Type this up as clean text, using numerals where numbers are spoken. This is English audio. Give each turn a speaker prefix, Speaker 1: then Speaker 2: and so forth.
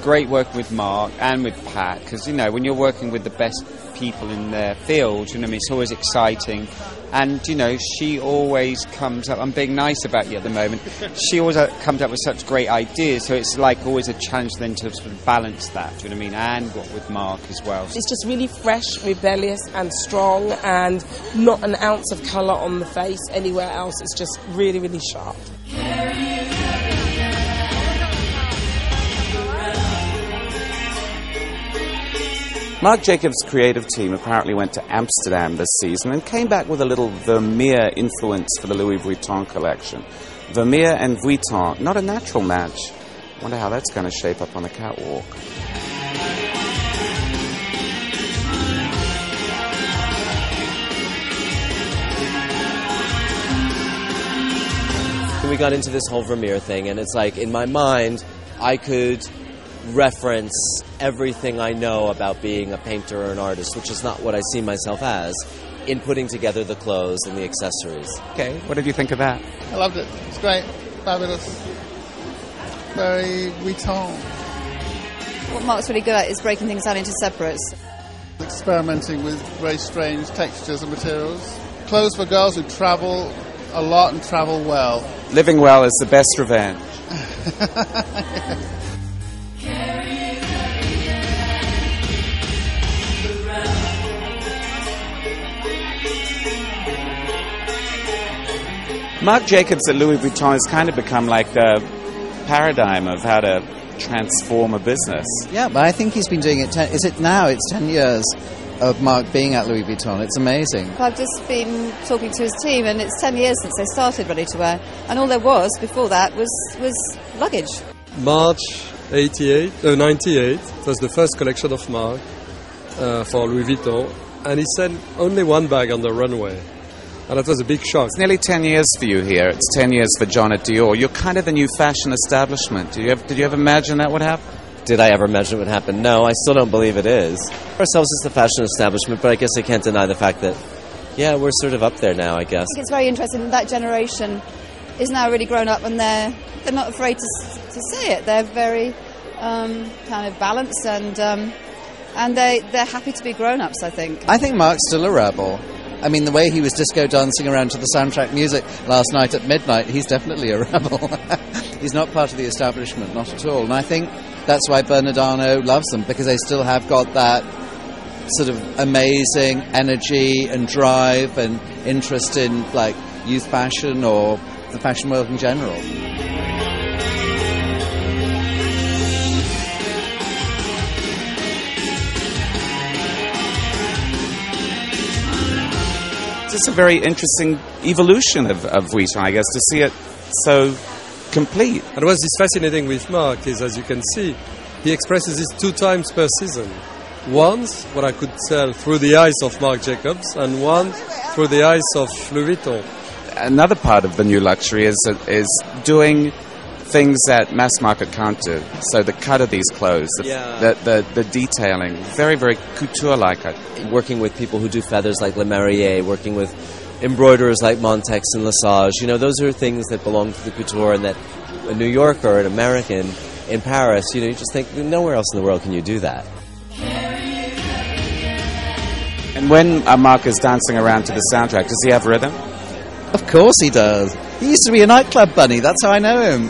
Speaker 1: great working with Marc and with Pat, because, you know, when you're working with the best people in their field, you know what I mean, it's always exciting. And, you know, she always comes up, I'm being nice about you at the moment, she always comes up with such great ideas, so it's like always a challenge then to sort of balance that, do you know what I mean, and what with Marc as well.
Speaker 2: It's just really fresh, rebellious and strong, and not an ounce of colour on the face anywhere else. It's just really, really sharp.
Speaker 3: Marc Jacobs' creative team apparently went to Amsterdam this season and came back with a little Vermeer influence for the Louis Vuitton collection. Vermeer and Vuitton, not a natural match. Wonder how that's going to shape up on the catwalk.
Speaker 4: We got into this whole Vermeer thing, and it's like, in my mind, I could reference everything I know about being a painter or an artist, which is not what I see myself as, in putting together the clothes and the accessories.
Speaker 3: Okay, what did you think of that?
Speaker 5: I loved it. It's great. Fabulous. Very Vuitton.
Speaker 6: What Marc's really good at is breaking things down into separates.
Speaker 5: Experimenting with very strange textures and materials. Clothes for girls who travel a lot and travel well.
Speaker 3: Living well is the best revenge. Marc Jacobs at Louis Vuitton has kind of become like the paradigm of how to transform a business.
Speaker 7: Yeah, but I think he's been doing it. It's 10 years of Marc being at Louis Vuitton. It's amazing.
Speaker 6: I've just been talking to his team, and it's 10 years since they started Ready to Wear, and all there was before that was luggage.
Speaker 8: March 98, it was the first collection of Marc for Louis Vuitton, and he sent only one bag on the runway. And that was a big shock.
Speaker 3: It's nearly 10 years for you here. It's 10 years for John at Dior. You're kind of the new fashion establishment. Did you ever imagine that would happen?
Speaker 4: Did I ever imagine it would happen? No, I still don't believe it is. Ourselves as the fashion establishment, but I guess I can't deny the fact that, yeah, we're sort of up there now, I guess.
Speaker 6: I think it's very interesting that generation is now really grown up, and they're not afraid to say it. They're very kind of balanced, and they're happy to be grown-ups, I think.
Speaker 7: I think Marc's still a rebel. I mean, the way he was disco dancing around to the soundtrack music last night at midnight, he's definitely a rebel. He's not part of the establishment, not at all. And I think that's why Bernardano loves them, because they still have got that sort of amazing energy and drive and interest in, like, youth fashion or the fashion world in general.
Speaker 3: It's a very interesting evolution of Vuitton, I guess, to see it so complete.
Speaker 8: And what's fascinating with Marc is, as you can see, he expresses this 2 times per season. Once, what I could tell through the eyes of Marc Jacobs, and one through the eyes of Louis Vuitton.
Speaker 3: Another part of the new luxury is doing things that mass market can't do. So the cut of these clothes, the detailing, very, very couture-like.
Speaker 4: Working with people who do feathers like Le Merrier, working with embroiderers like Montex and Lesage, you know, those are things that belong to the couture, and that a New Yorker, an American in Paris, you know, you just think, nowhere else in the world can you do that.
Speaker 3: And when Marc is dancing around to the soundtrack, does he have rhythm?
Speaker 7: Of course he does. He used to be a nightclub bunny. That's how I know him.